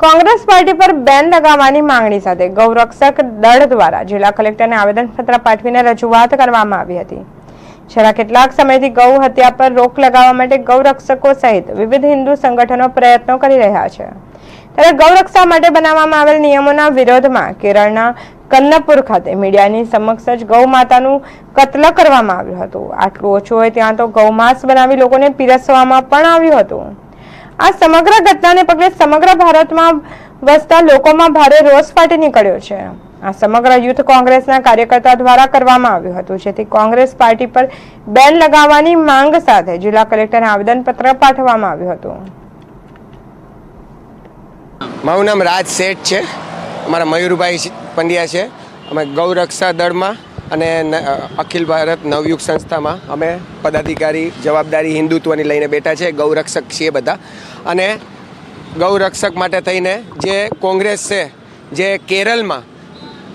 Congress party પર બેન લગાવવાની માંગણી સાથે ગૌરક્ષક દળ દ્વારા જિલ્લા કલેક્ટરને આવેદનપત્ર પાઠવીને રજૂઆત કરવામાં આવી હતી। છેલ્લા કેટલાક સમયથી ગૌ હત્યા પર રોક લગાવવા માટે ગૌરક્ષકો સહિત વિવિધ હિન્દુ સંગઠનો પ્રયત્નો કરી રહ્યા છે। ત્યારે ગૌરક્ષા માટે બનાવવામાં આવેલ નિયમોના વિરોધમાં કેરળના કન્નપુર ખાતે મીડિયાની સમક્ષ જ ગૌ માતાનું કત્લ કરવામાં આવ્યું હતું। આટલું ઓછું હોય ત્યાં તો ગૌમાંસ બનાવી લોકોને પીરસવામાં પણ આવ્યું હતું। આ સમગ્ર ઘટનાને પગલે સમગ્ર ભારતમાં વસતા લોકોમાં ભારે રોષ ફાટી નીકળ્યો છે। આ સમગ્ર યુથ કોંગ્રેસના કાર્યકર્તા દ્વારા કરવામાં આવ્યું હતું, જેથી કોંગ્રેસ પાર્ટી પર બેન લગાવવાની માંગ સાથે જિલ્લા કલેક્ટરને આવેદનપત્ર પાઠવવામાં આવ્યું હતું। મારું નામ રાજ શેઠ છે, અમારા મયુરભાઈ પંડ્યા છે। અમે ગૌરક્ષા દળમાં અને અખિલ ભારત નવયુગ સંસ્થામાં અમે પદાધિકારી જવાબદારી હિન્દુત્વની લઈને બેઠા છે। ગૌરક્ષક છીએ બધા, અને ગૌરક્ષક માટે થઈને જે કોંગ્રેસ છે, જે કેરળમાં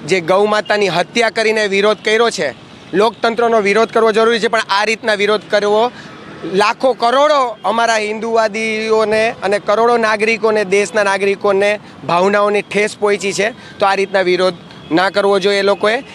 જે ગૌ માતાની હત્યા કરીને વિરોધ કર્યો છે, લોકતંત્રનો વિરોધ કરવો જરૂરી છે, પણ આ રીતના વિરોધ કરવો લાખો કરોડો અમારા હિન્દુવાદીઓને અને કરોડો નાગરિકોને, દેશના નાગરિકોને ભાવનાઓની ઠેસ પહોંચી છે। તો આ રીતના વિરોધ ના કરવો જોઈએ।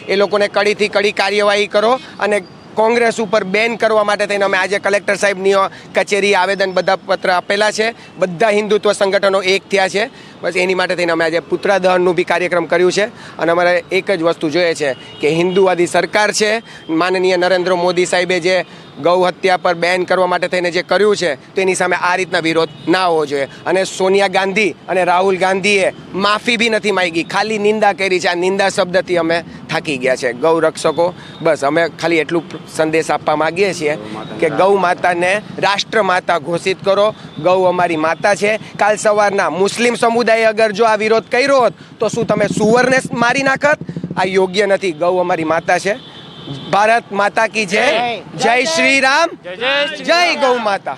એ લોકોને કડીથી કડી કાર્યવાહી કરો, અને કોંગ્રેસ ઉપર બેન કરવા માટે થઈને અમે આજે કલેક્ટર સાહેબની કચેરી આવેદન બધા પત્ર આપેલા છે। બધા હિન્દુત્વ સંગઠનો એક થયા છે, બસ એની માટે થઈને અમે આજે પુતળા દહનનું બી કાર્યક્રમ કર્યું છે। અને અમારે એક જ વસ્તુ જોઈએ છે કે હિન્દુવાદી સરકાર છે, માનનીય નરેન્દ્ર મોદી સાહેબે જે ગૌ હત્યા પર બેન કરવા માટે થઈને જે કર્યું છે, તો એની સામે આ રીતના વિરોધ ના હોવો જોઈએ। અને સોનિયા ગાંધી અને રાહુલ ગાંધીએ માફી બી નથી માંગી, ખાલી નિંદા કરી છે। આ નિંદા શબ્દથી અમે થાકી ગયા છે ગૌરક્ષકો। બસ અમે ખાલી એટલું સંદેશ આપવા માગીએ છીએ કે ગૌ માતાને રાષ્ટ્ર માતા ઘોષિત કરો। ગૌ અમારી માતા છે। કાલ સવારના મુસ્લિમ સમુદાય અગર જો આ વિરોધ કર્યો હોત તો શું તમે સુવરને મારી નાખત? આ યોગ્ય નથી। ગૌ અમારી માતા છે। ભારત માતા કી જય, જય શ્રી રામ, જય ગૌ માતા।